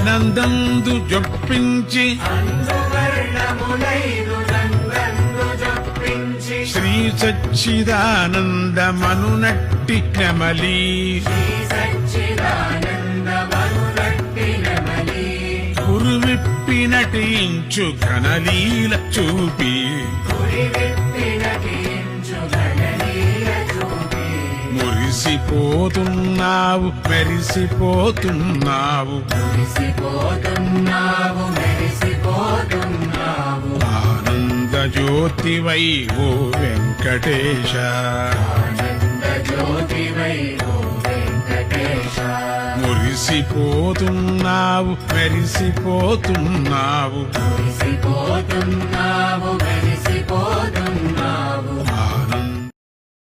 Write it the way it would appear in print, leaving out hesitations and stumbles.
నందందు జొప్పించి శ్రీ సచ్చిదానందమనునట్టి నెమలి కురువిప్పి నటించు ఘనలీల చూపి మురిసిపోతున్నావు మెరిసిపోతున్నావు ఆనంద జ్యోతివై ఓ వెంకటేశ మురిసిపోతున్నావు మెరిసిపోతున్నావు